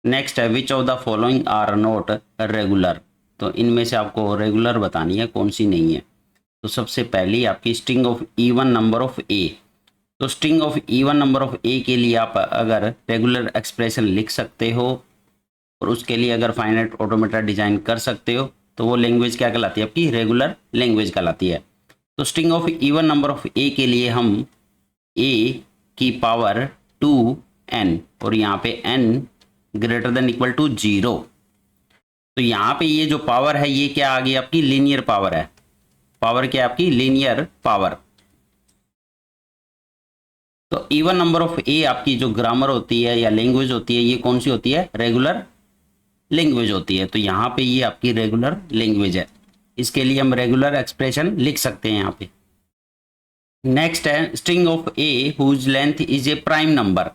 Next है which of the following are not regular. तो इनमें से आपको रेगुलर बतानी है कौन सी नहीं है। तो सबसे पहली आपकी string of even number of A. तो string of even number of A के लिए आप अगर रेगुलर एक्सप्रेशन लिख सकते हो और उसके लिए अगर फाइनाइट ऑटोमेटा डिजाइन कर सकते हो तो वो लैंग्वेज क्या कहलाती है, आपकी रेगुलर लैंग्वेज कहलाती है। तो string of even number of A के लिए हम ए की पावर 2n और यहाँ पे n greater than equal to 0। तो यहाँ पे ये जो पावर है ये क्या आ गई, आपकी लीनियर पावर है। पावर क्या है आपकी, लीनियर पावर। तो इवन नंबर ऑफ ए आपकी जो ग्रामर होती है या लैंग्वेज होती है ये कौन सी होती है, रेगुलर लैंग्वेज होती है। तो यहाँ पे ये आपकी रेगुलर लैंग्वेज है, इसके लिए हम रेगुलर एक्सप्रेशन लिख सकते हैं यहाँ पे। नेक्स्ट है string of a whose length is a prime number.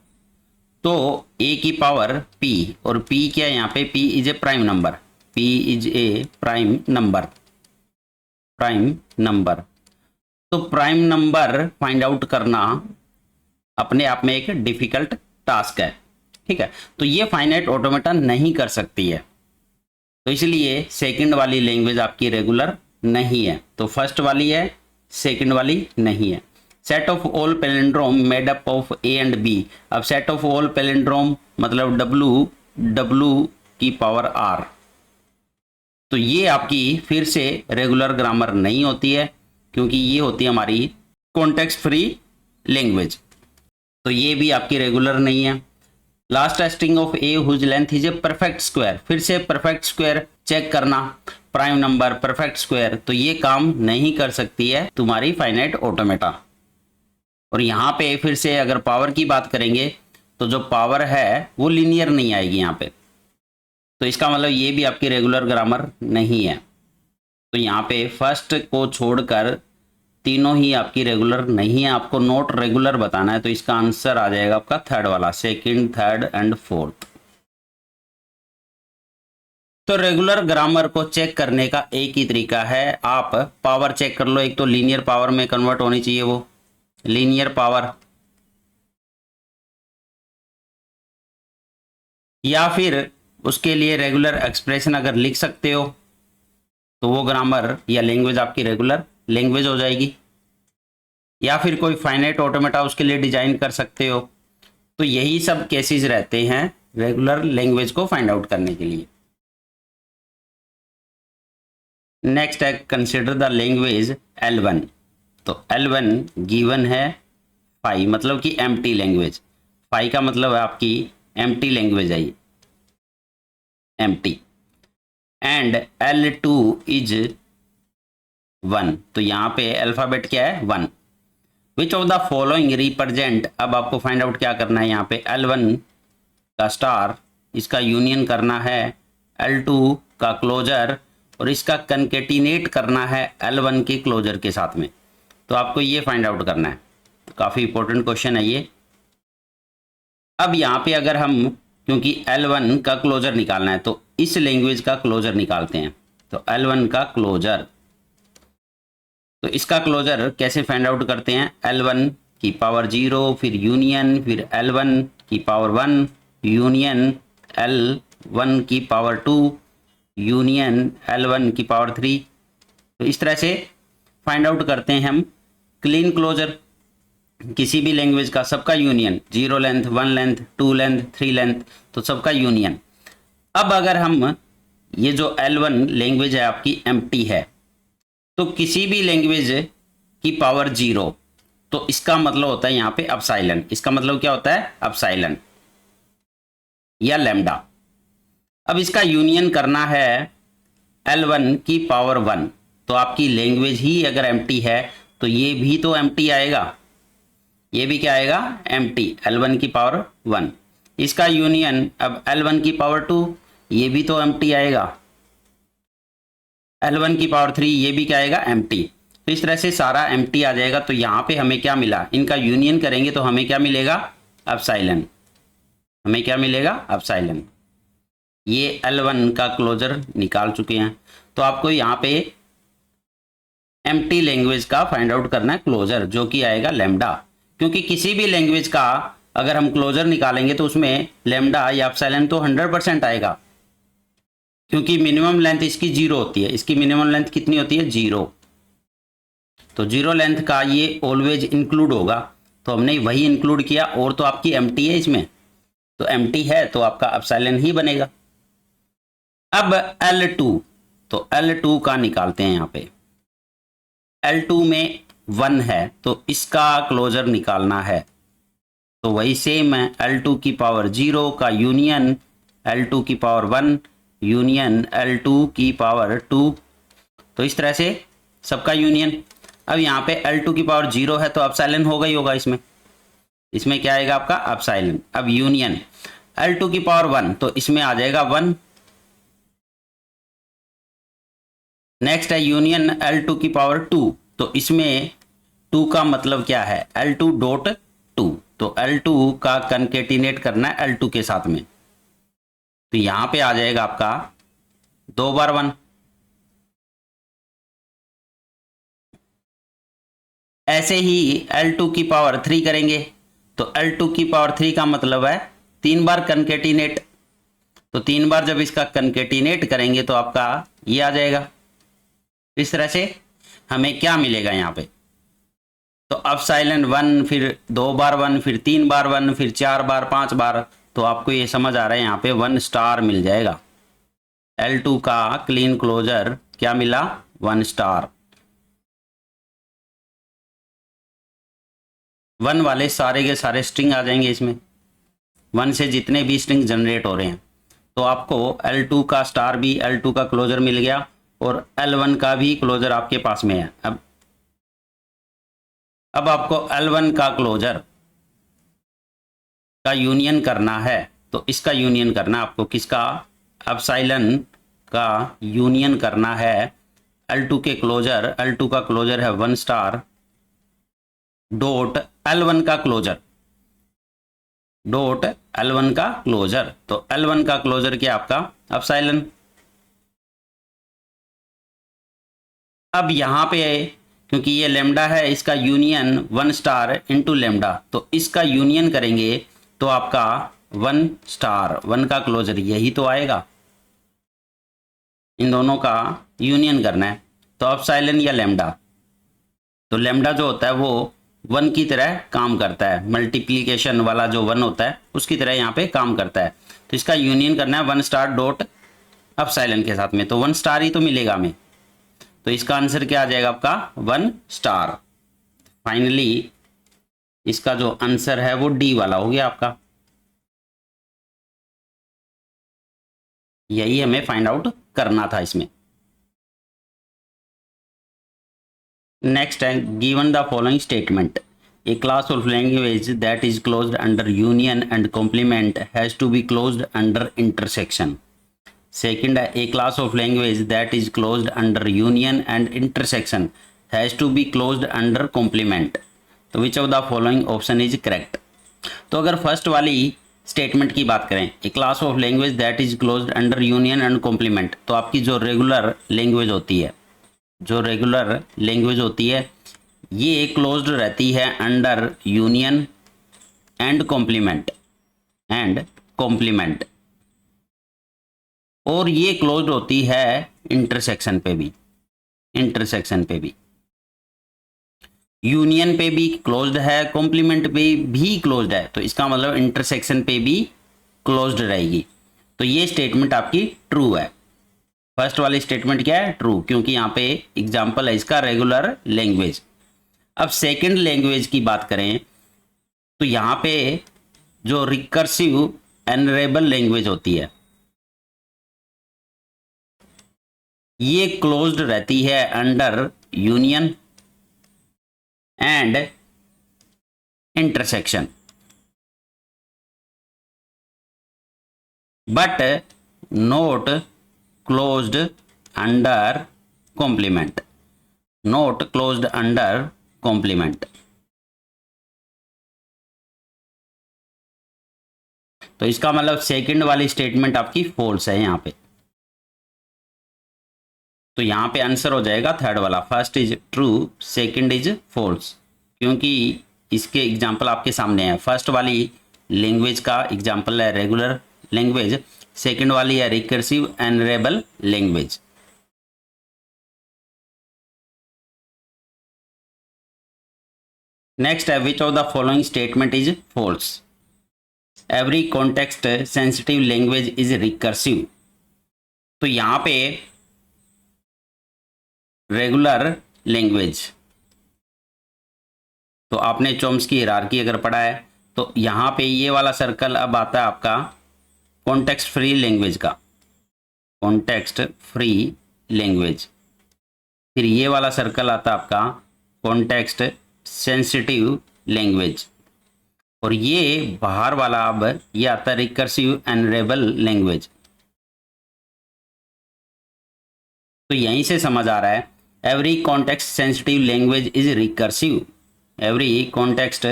तो a की पावर p और p क्या है यहाँ पे, p is a prime number, p is a prime number, prime number. तो प्राइम नंबर फाइंड आउट करना अपने आप में एक डिफिकल्ट टास्क है, ठीक है। तो ये फाइनाइट ऑटोमेटा नहीं कर सकती है, तो इसलिए सेकंड वाली लैंग्वेज आपकी रेगुलर नहीं है। तो फर्स्ट वाली है, सेकंड वाली नहीं है। Set of all palindrome made up of a and b. अब सेट ऑफ ऑल पैलिंड्रोम मतलब w की पावर r। तो ये आपकी फिर से रेगुलर ग्रामर नहीं होती है क्योंकि ये होती है हमारी कॉन्टेक्स्ट फ्री लैंग्वेज। तो ये भी आपकी रेगुलर नहीं है। Last string of a whose length is a perfect square. फिर से परफेक्ट स्क्वायर चेक करना, प्राइम नंबर परफेक्ट स्क्वायर, तो ये काम नहीं कर सकती है तुम्हारी फाइनाइट ऑटोमेटा। और यहाँ पे फिर से अगर पावर की बात करेंगे तो जो पावर है वो लीनियर नहीं आएगी यहाँ पे, तो इसका मतलब ये भी आपकी रेगुलर ग्रामर नहीं है। तो यहाँ पे फर्स्ट को छोड़कर तीनों ही आपकी रेगुलर नहीं है। आपको नोट रेगुलर बताना है तो इसका आंसर आ जाएगा आपका थर्ड वाला, सेकंड, थर्ड एंड फोर्थ। तो रेगुलर ग्रामर को चेक करने का एक ही तरीका है, आप पावर चेक कर लो। एक तो लीनियर पावर में कन्वर्ट होनी चाहिए वो लीनियर पावर, या फिर उसके लिए रेगुलर एक्सप्रेशन अगर लिख सकते हो तो वो ग्रामर या लैंग्वेज आपकी रेगुलर लैंग्वेज हो जाएगी, या फिर कोई फाइनाइट ऑटोमेटा उसके लिए डिजाइन कर सकते हो। तो यही सब केसेस रहते हैं रेगुलर लैंग्वेज को फाइंड आउट करने के लिए। नेक्स्ट है कंसिडर द लैंग्वेज L1। तो L1 गिवन है फाई, मतलब कि एम्प्टी लैंग्वेज। फाई का मतलब है आपकी एम्प्टी लैंग्वेज है ये, एम्प्टी। And L2 is 1। तो यहाँ पे अल्फाबेट क्या है, 1। विच ऑफ द फॉलोइंग रिप्रेजेंट। अब आपको फाइंड आउट क्या करना है, यहाँ पे L1 का स्टार, इसका यूनियन करना है L2 का क्लोजर और इसका कंकेटिनेट करना है L1 के क्लोजर के साथ में। तो आपको ये फाइंड आउट करना है, काफ़ी इंपॉर्टेंट क्वेश्चन है ये। अब यहाँ पे अगर हम, क्योंकि L1 का क्लोजर निकालना है तो इस लैंग्वेज का क्लोजर निकालते हैं। तो L1 का क्लोजर, तो इसका क्लोजर कैसे फाइंड आउट करते हैं, L1 की पावर 0 फिर यूनियन फिर L1 की पावर 1 यूनियन L1 की पावर 2 यूनियन L1 की पावर 3। तो इस तरह से फाइंड आउट करते हैं हम क्लीन क्लोजर किसी भी लैंग्वेज का, सबका union, 0 length, 1 length, 2 length, 3 length, तो सबका यूनियन। अब अगर हम ये जो L1 लैंग्वेज है आपकी एम्प्टी है तो किसी भी लैंग्वेज की पावर 0, तो इसका मतलब होता है यहाँ पे अपसाइलन। इसका मतलब क्या होता है, अपसाइलन या लैम्डा। अब इसका यूनियन करना है L1 की पावर 1, तो आपकी लैंग्वेज ही अगर एम्प्टी है तो ये भी तो एम्प्टी आएगा, ये भी क्या आएगा, एम्प्टी, L1 की पावर 1। इसका यूनियन अब L1 की पावर 2, ये भी तो एम्प्टी आएगा, L1 की पावर 3, ये भी क्या आएगा, एम्प्टी। तो इस तरह से सारा एम्प्टी आ जाएगा। तो यहाँ पे हमें क्या मिला, इनका यूनियन करेंगे तो हमें क्या मिलेगा, अपसाइलन, हमें क्या मिलेगा, अपसाइलन। ये L1 का क्लोजर निकाल चुके हैं। तो आपको यहाँ पे एम्प्टी लैंग्वेज का फाइंड आउट करना है क्लोजर, जो कि आएगा लैम्डा, क्योंकि किसी भी लैंग्वेज का अगर हम क्लोजर निकालेंगे तो उसमें लेमडा या एप्सिलॉन तो 100% आएगा, क्योंकि मिनिमम लेंथ इसकी 0 होती है। इसकी मिनिमम लेंथ कितनी होती है? 0। तो 0 लेंथ का ये ऑलवेज इंक्लूड होगा, तो हमने वही इंक्लूड किया। और तो आपकी एम्प्टी है इसमें, तो एम्प्टी है तो आपका एप्सिलॉन ही बनेगा। अब L2, तो L2 का निकालते हैं। यहाँ पे L2 में 1 है तो इसका क्लोजर निकालना है। तो वही सेम है, L2 की पावर 0 का यूनियन L2 की पावर 1 यूनियन L2 की पावर 2। तो इस तरह से सबका यूनियन। अब यहाँ पे L2 की पावर 0 है तो एप्सिलॉन होगा ही होगा। इसमें क्या आएगा आपका? एप्सिलॉन। अब यूनियन L2 की पावर 1, तो इसमें आ जाएगा 1। नेक्स्ट है यूनियन L2 की पावर 2, तो इसमें 2 का मतलब क्या है? L2 dot 2। तो L2 का कंकेटिनेट करना है L2 के साथ में, तो यहां पे आ जाएगा आपका 2 बार 1। ऐसे ही L2 की पावर 3 करेंगे, तो L2 की पावर 3 का मतलब है 3 बार कंकेटिनेट। तो 3 बार जब इसका कंकेटिनेट करेंगे तो आपका ये आ जाएगा। इस तरह से हमें क्या मिलेगा यहाँ पे? तो एप्सिलॉन 1, फिर 2 बार 1, फिर 3 बार 1, फिर 4 बार, 5 बार। तो आपको ये समझ आ रहा है, यहाँ पे 1 स्टार मिल जाएगा। L2 का क्लीन क्लोजर क्या मिला? 1 स्टार। 1 वाले सारे के सारे स्ट्रिंग आ जाएंगे इसमें, 1 से जितने भी स्ट्रिंग जनरेट हो रहे हैं। तो आपको L2 का स्टार भी, L2 का क्लोजर मिल गया, और L1 का भी क्लोजर आपके पास में है। अब आपको L1 का क्लोजर का यूनियन करना है, तो इसका यूनियन करना आपको किसका? एप्सिलॉन का यूनियन करना है L2 के क्लोजर। L2 का क्लोजर है 1 स्टार डॉट L1 का क्लोजर, डॉट L1 का क्लोजर। तो L1 का क्लोजर क्या आपका? एप्सिलॉन। अब यहां पे क्योंकि ये लेमडा है, इसका यूनियन 1 स्टार इंटू लेमडा, तो इसका यूनियन करेंगे तो आपका 1 स्टार 1 का क्लोजर यही तो आएगा। इन दोनों का यूनियन करना है, तो एप्सिलॉन या लेमडा। तो लेमडा जो होता है वो 1 की तरह काम करता है, मल्टीप्लीकेशन वाला जो 1 होता है उसकी तरह यहाँ पे काम करता है। तो इसका यूनियन करना है 1 स्टार डॉट एप्सिलॉन के साथ में, तो 1 स्टार ही तो मिलेगा हमें। तो इसका आंसर क्या आ जाएगा आपका? 1 स्टार। फाइनली इसका जो आंसर है वो डी वाला हो गया आपका। यही हमें फाइंड आउट करना था इसमें। नेक्स्ट है, given the following statement, a class of language that is closed under union and complement has to be closed under intersection. Second है, a class of language that is closed under union and intersection has to be closed under complement. तो which of the following option is correct? तो अगर first वाली statement की बात करें, a class of language that is closed under union and complement, तो आपकी जो रेगुलर लैंग्वेज होती है, जो रेगुलर लैंग्वेज होती है ये क्लोज्ड रहती है अंडर यूनियन एंड कॉम्प्लीमेंट, और ये क्लोज्ड होती है इंटरसेक्शन पे भी, यूनियन पे भी क्लोज्ड है, कॉम्प्लीमेंट पे भी क्लोज्ड है। तो इसका मतलब इंटरसेक्शन पे भी क्लोज्ड रहेगी। तो ये स्टेटमेंट आपकी ट्रू है। फर्स्ट वाली स्टेटमेंट क्या है? ट्रू, क्योंकि यहाँ पे एग्जाम्पल है इसका रेगुलर लैंग्वेज। अब सेकंड लैंग्वेज की बात करें तो यहाँ पे जो रिकर्सिव एनरेबल लैंग्वेज होती है ये क्लोज्ड रहती है under union and intersection, but not closed under complement, not closed under complement. तो इसका मतलब सेकंड वाली स्टेटमेंट आपकी फॉल्स है यहाँ पे। तो यहाँ पे आंसर हो जाएगा थर्ड वाला, first is true second is false, क्योंकि इसके एग्जाम्पल आपके सामने है। फर्स्ट वाली लैंग्वेज का एग्जाम्पल है रेगुलर लैंग्वेज, सेकंड वाली है रिकर्सिव एनरेबल लैंग्वेज। नेक्स्ट है which of the following statement is false. Every context sensitive language is recursive. तो यहां पे रेगुलर लैंग्वेज, तो आपने चॉम्स्की हायरार्की अगर पढ़ा है तो यहां पे ये वाला सर्कल अब आता है आपका कॉन्टेक्स्ट फ्री लैंग्वेज का, कॉन्टेक्स्ट फ्री लैंग्वेज। फिर ये वाला सर्कल आता है आपका कॉन्टेक्स्ट सेंसिटिव लैंग्वेज, और ये बाहर वाला अब ये आता है रिकर्सिव एनरेबल लैंग्वेज। तो यहीं से समझ आ रहा है every context sensitive language is recursive, every context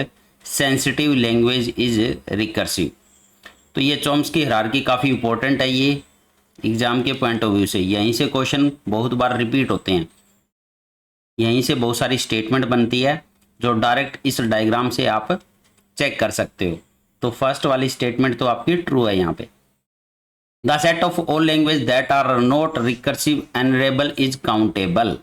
sensitive language is recursive. तो ये चॉम्स्की हायरार्की काफ़ी इंपॉर्टेंट है ये एग्जाम के पॉइंट ऑफ व्यू से, यहीं से क्वेश्चन बहुत बार रिपीट होते हैं, यहीं से बहुत सारी स्टेटमेंट बनती है जो डायरेक्ट इस डायग्राम से आप चेक कर सकते हो। तो फर्स्ट वाली स्टेटमेंट तो आपकी ट्रू है यहाँ पे। The set of all language that are not recursive enumerable is countable.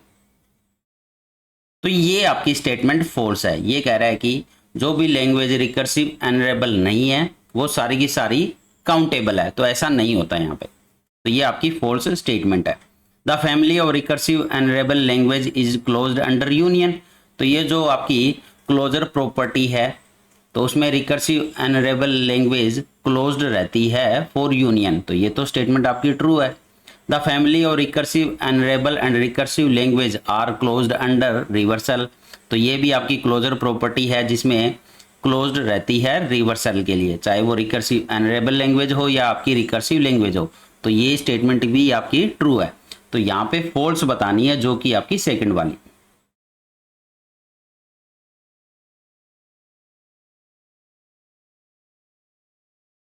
तो ये आपकी स्टेटमेंट फॉल्स है, ये कह रहा है कि जो भी लैंग्वेज रिकर्सिव एनरेबल नहीं है वो सारी की सारी काउंटेबल है, तो ऐसा नहीं होता है यहाँ पे, तो ये आपकी फॉल्स स्टेटमेंट है। The family of recursive enumerable language is closed under union. तो ये जो आपकी क्लोजर प्रॉपर्टी है तो उसमें रिकर्सिव एनरेबल लैंग्वेज क्लोज्ड रहती है फॉर यूनियन, तो ये तो स्टेटमेंट आपकी ट्रू है। The family of recursive enumerable and recursive language are closed under reversal. तो ये भी आपकी क्लोजर प्रॉपर्टी है जिसमें क्लोज्ड रहती है रिवर्सल के लिए, चाहे वो रिकर्सिव एनरेबल लैंग्वेज हो या आपकी रिकर्सिव लैंग्वेज हो, तो ये स्टेटमेंट भी आपकी ट्रू है। तो यहाँ पे फॉल्स बतानी है जो कि आपकी सेकंड वाली।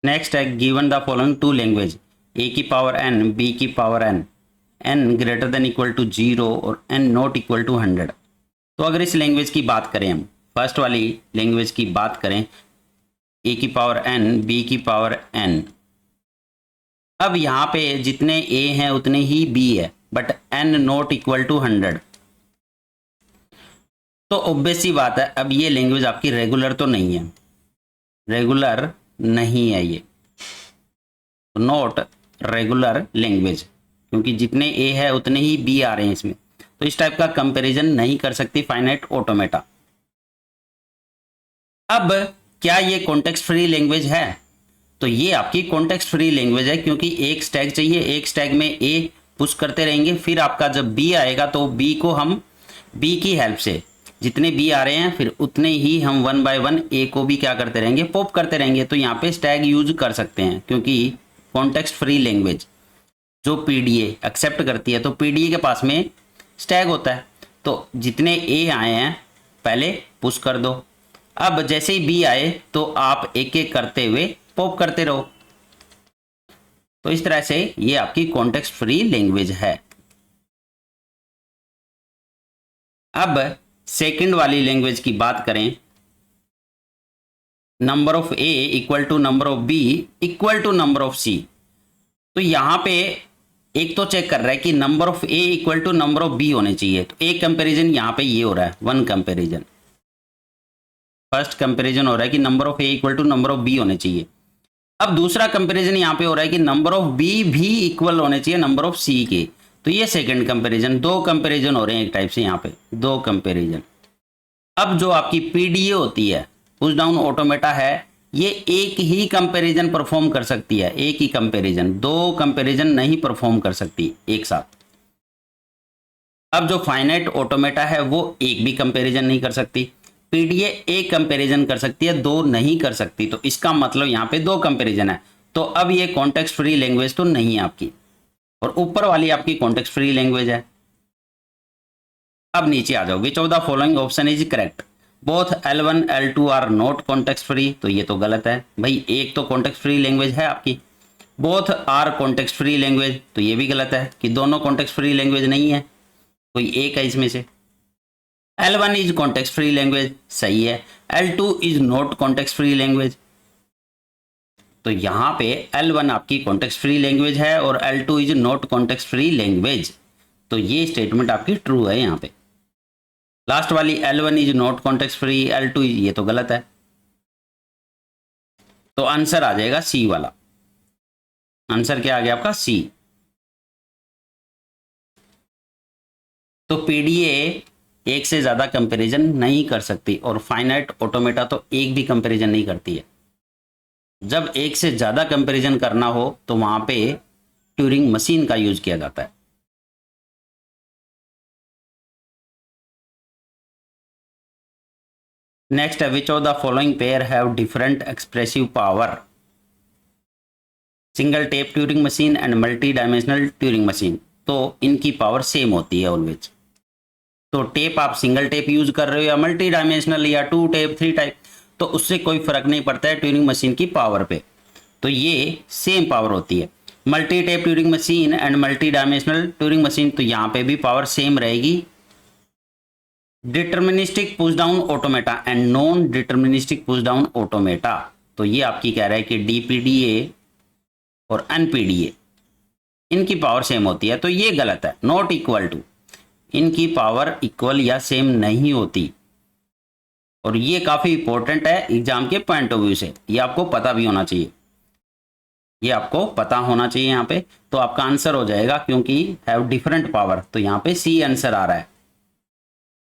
नेक्स्ट है given the following two language A की पावर एन बी की power N, N greater than equal to 0 और एन नॉट इक्वल टू 100। तो अगर इस लैंग्वेज की बात करें, हम फर्स्ट वाली लैंग्वेज की बात करें, ए की पावर एन बी की पावर एन, अब यहाँ पे जितने ए हैं उतने ही बी है, but n not equal to 100। तो ऑब्वियस सी बात है अब ये लैंग्वेज आपकी रेगुलर तो नहीं है, रेगुलर नहीं है ये, नॉट रेगुलर लैंग्वेज, क्योंकि जितने ए है उतने ही बी आ रहे हैं इसमें, तो इस टाइप का कंपैरिजन नहीं कर सकती फाइनाइट ऑटोमेटा। अब क्या ये कॉन्टेक्स्ट फ्री लैंग्वेज है? तो ये आपकी कॉन्टेक्स्ट फ्री लैंग्वेज है, क्योंकि एक स्टैक चाहिए, एक स्टैक में ए पुश करते रहेंगे, फिर आपका जब बी आएगा तो बी को हम बी की हेल्प से जितने बी आ रहे हैं फिर उतने ही हम 1 बाय 1 ए को भी क्या करते रहेंगे, पॉप करते रहेंगे। तो यहाँ पे स्टैग यूज कर सकते हैं, क्योंकि कॉन्टेक्स्ट फ्री लैंग्वेज जो पीडीए एक्सेप्ट करती है, तो पीडीए के पास में स्टैग होता है, तो जितने ए आए हैं पहले पुश कर दो, अब जैसे ही बी आए तो आप एक एक करते हुए पॉप करते रहो। तो इस तरह से ये आपकी कॉन्टेक्स्ट फ्री लैंग्वेज है। अब सेकंड वाली लैंग्वेज की बात करें, number of A equal to number of B equal to number of C. तो यहां पे एक तो चेक कर रहा है कि number of A equal to number of b होने चाहिए, तो एक कंपैरिजन यहां पे ये हो रहा है, वन कंपैरिजन, फर्स्ट कंपैरिजन हो रहा है कि number of A equal to number of b होने चाहिए। अब दूसरा कंपैरिजन यहां पे हो रहा है कि नंबर ऑफ बी भी इक्वल होने चाहिए नंबर ऑफ सी के, तो ये सेकंड कंपैरिजन, दो कंपैरिजन हो रहे हैं एक टाइप से, यहाँ पे दो कंपैरिजन। अब जो आपकी पीडीए होती है, पुश डाउन ऑटोमेटा है, ये एक ही कंपैरिजन परफॉर्म कर सकती है, एक ही कंपैरिजन, दो कंपैरिजन नहीं परफॉर्म कर सकती एक साथ। अब जो फाइनाइट ऑटोमेटा है वो एक भी कंपैरिजन नहीं कर सकती, पीडीए एक कंपैरिजन कर सकती है, दो नहीं कर सकती, तो इसका मतलब यहाँ पे दो कंपैरिजन है। तो अब ये कॉन्टेक्स्ट फ्री लैंग्वेज तो नहीं है आपकी, और ऊपर वाली आपकी कॉन्टेक्स्ट फ्री लैंग्वेज है। अब नीचे आ जाओ, which of the following option is correct, both L1 L2 are not context free, तो ये तो गलत है भाई, एक तो कॉन्टेक्स्ट फ्री लैंग्वेज है आपकी, both are context free language, तो ये भी गलत है कि दोनों कॉन्टेक्स्ट फ्री लैंग्वेज नहीं है, कोई एक है इसमें से। L1 is context free language, सही है, L2 is not context free language, तो यहाँ पे L1 आपकी कॉन्टेक्स्ट फ्री लैंग्वेज है और L2 is not context free language. तो ये स्टेटमेंट आपकी ट्रू है यहाँ पे। लास्ट वाली L1 is not context free, L2 ये तो गलत है। तो आंसर आ जाएगा सी वाला। आंसर क्या आ गया आपका? सी। तो पीडीए एक से ज्यादा कंपैरिजन नहीं कर सकती और फाइनाइट ऑटोमेटा तो एक भी कंपैरिजन नहीं करती है। जब एक से ज्यादा कंपैरिजन करना हो तो वहां पे ट्यूरिंग मशीन का यूज किया जाता है। नेक्स्ट है which of the following pair have different expressive power? Single tape Turing machine and multi dimensional Turing machine. तो इनकी पावर सेम होती है ऑलवेज। तो टेप आप सिंगल टेप यूज कर रहे हो या मल्टी डायमेंशनल या 2 टेप 3 टाइप, तो उससे कोई फर्क नहीं पड़ता है ट्यूरिंग मशीन की पावर पे। तो ये सेम पावर होती है। Multi tape Turing machine and multi dimensional Turing machine, तो यहाँ पे भी पावर सेम रहेगी। Deterministic push down automata and non deterministic push down automata, तो ये आपकी कह रहा है कि डीपीडीए और एनपीडीए इनकी पावर सेम होती है। तो ये गलत है, नॉट इक्वल टू। इनकी पावर इक्वल या सेम नहीं होती। और ये काफी इंपॉर्टेंट है एग्जाम के पॉइंट ऑफ व्यू से, ये आपको पता भी होना चाहिए। ये आपको पता होना चाहिए यहाँ पे। तो आपका आंसर हो जाएगा, क्योंकि हैव डिफरेंट पावर, तो यहाँ पे सी आंसर आ रहा है।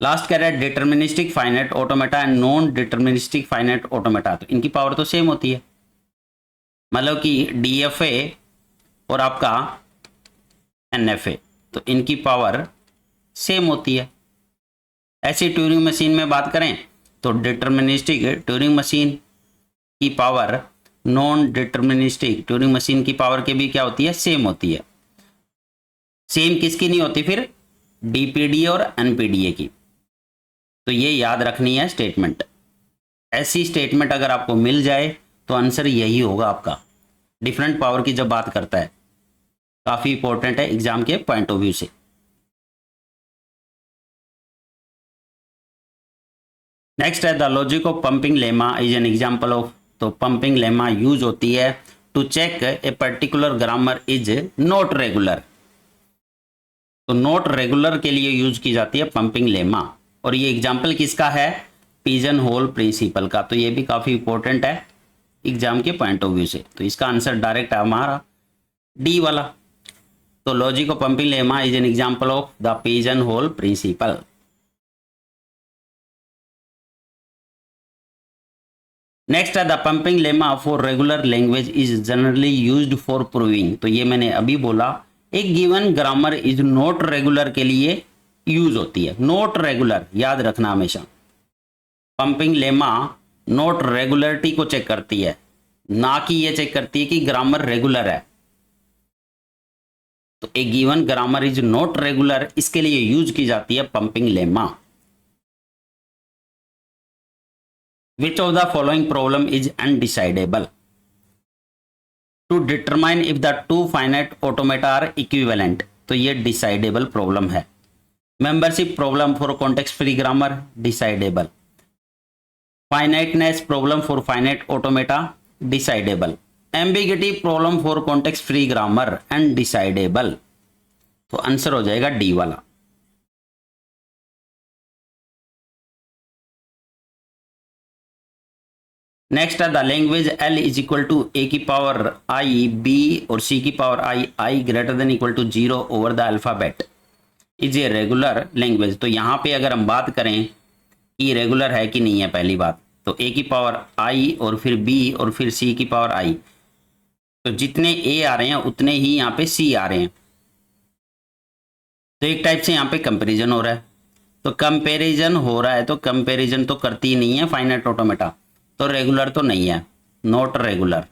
लास्ट कह रहा है deterministic finite automata and non deterministic finite automata, तो इनकी पावर तो सेम होती है। मतलब कि डीएफए और आपका एनएफए, तो इनकी पावर सेम होती है। ऐसी ट्यूरिंग मशीन में बात करें तो डिटर्मिनिस्टिक ट्यूरिंग मशीन की power non deterministic Turing machine की पावर के भी क्या होती है? सेम होती है। सेम किसकी नहीं होती फिर? डीपीडीए और एनपीडीए की। तो ये याद रखनी है स्टेटमेंट। ऐसी स्टेटमेंट अगर आपको मिल जाए तो आंसर यही होगा आपका। डिफरेंट पावर की जब बात करता है, काफी इंपॉर्टेंट है एग्जाम के पॉइंट ऑफ व्यू से। नेक्स्ट है the logic of pumping lemma is an example of. तो पंपिंग लेमा यूज होती है to check a particular grammar is not regular. तो नॉट रेगुलर के लिए यूज की जाती है पंपिंग लेमा। और ये एग्जांपल किसका है? पिजन होल प्रिंसिपल का। तो ये भी काफी इंपॉर्टेंट है एग्जाम के पॉइंट ऑफ व्यू से। तो इसका आंसर डायरेक्ट है हमारा डी वाला। तो logic of pumping lemma is an example of the pigeon hole principle. Next है the pumping lemma for regular language is generally used for proving. तो ये मैंने अभी बोला, एक given grammar is not regular के लिए यूज होती है। नॉट रेगुलर याद रखना हमेशा। पंपिंग लेमा नॉट रेगुलरिटी को चेक करती है, ना कि ये चेक करती है कि ग्रामर रेगुलर है। तो a given grammar is not regular, इसके लिए यूज की जाती है pumping lemma. Which of the following problem is undecidable? To determine if the two finite automata are equivalent, तो ये डिसाइडेबल प्रॉब्लम है। Membership problem for context free grammar, decidable. Finiteness problem for finite automata, decidable. Ambiguity problem for context free grammar and decidable. तो answer हो जाएगा D वाला। Next है the language L is equal to A की power I B और C की power I greater than equal to 0 over the alphabet is a regular language. तो यहाँ पे अगर हम बात करें कि रेगुलर है कि नहीं है, पहली बात तो ए की पावर आई और फिर बी और फिर सी की पावर आई, तो जितने ए आ रहे हैं उतने ही यहाँ पे सी आ रहे हैं। तो एक टाइप से यहाँ पे कंपैरिजन हो रहा है। तो कंपैरिजन हो रहा है तो कंपैरिजन तो करती ही नहीं है फाइनाइट ऑटोमेटा, तो रेगुलर तो नहीं है, नॉट रेगुलर।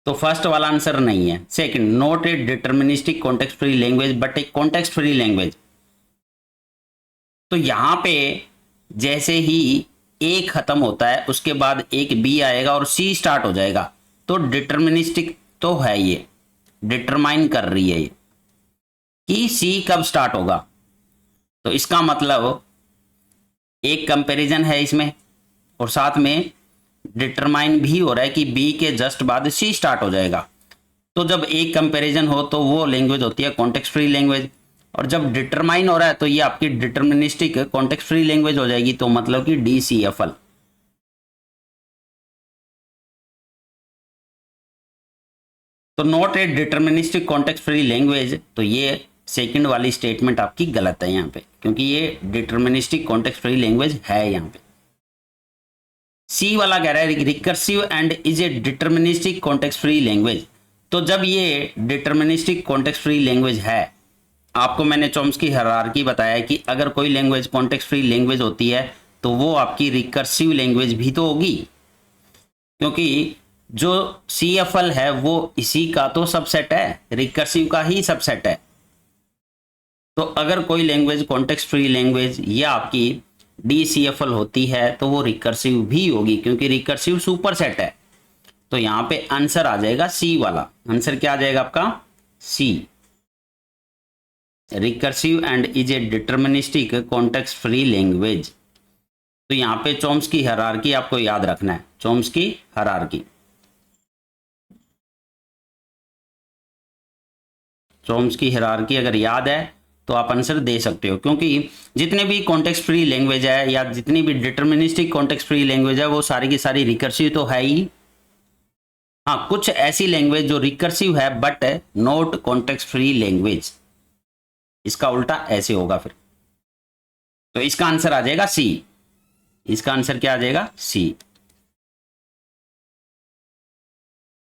तो फर्स्ट वाला आंसर नहीं है। Second, not a deterministic context free language but A context free language. तो यहां पे जैसे ही ए खत्म होता है उसके बाद एक बी आएगा और सी स्टार्ट हो जाएगा, तो डिटर्मिनिस्टिक तो है, ये डिटरमाइन कर रही है ये कि सी कब स्टार्ट होगा। तो इसका मतलब एक कंपैरिजन है इसमें, और साथ में डिटरमाइन भी हो रहा है कि बी के जस्ट बाद सी स्टार्ट हो जाएगा। तो जब एक कंपैरिजन हो तो वो लैंग्वेज होती है कॉन्टेक्स्ट फ्री लैंग्वेज, और जब डिटरमाइन हो रहा है तो ये आपकी डिटर्मिनिस्टिक कॉन्टेक्स्ट फ्री लैंग्वेज हो जाएगी, तो मतलब कि DCFL। तो not a deterministic context free language, तो ये सेकंड वाली स्टेटमेंट आपकी गलत है यहाँ पे, क्योंकि ये डिटर्मिनिस्टिक कॉन्टेक्स्ट फ्री लैंग्वेज है यहाँ पे। सी वाला कह रहा है recursive and is a deterministic context free language. तो जब ये डिटर्मिनिस्टिक कॉन्टेक्स्ट फ्री लैंग्वेज है, आपको मैंने चॉम्स्की हायरार्की बताया है कि अगर कोई लैंग्वेज कॉन्टेक्स्ट फ्री लैंग्वेज होती है तो वो आपकी रिकर्सिव लैंग्वेज भी तो होगी, क्योंकि जो CFL है वो इसी का तो सबसेट है, रिकर्सिव का ही सबसेट है। तो अगर कोई लैंग्वेज कॉन्टेक्स्ट फ्री लैंग्वेज या आपकी DCFL होती है तो वो रिकर्सिव भी होगी, क्योंकि रिकर्सिव सुपरसेट है। तो यहाँ पे आंसर आ जाएगा सी वाला। आंसर क्या आ जाएगा आपका? C, recursive and is a deterministic context free language. तो यहाँ पे चॉम्स्की हायरार्की आपको याद रखना है, चॉम्स्की हायरार्की। चॉम्स्की हायरार्की अगर याद है तो आप आंसर दे सकते हो, क्योंकि जितने भी कॉन्टेक्स्ट फ्री लैंग्वेज है या जितनी भी डिटर्मिनिस्टिक कॉन्टेक्स्ट फ्री लैंग्वेज है वो सारी की सारी रिकर्सिव तो है ही। हाँ, कुछ ऐसी लैंग्वेज जो रिकर्सिव है but not context free language, इसका उल्टा ऐसे होगा फिर। तो इसका आंसर आ जाएगा सी। इसका आंसर क्या आ जाएगा? सी।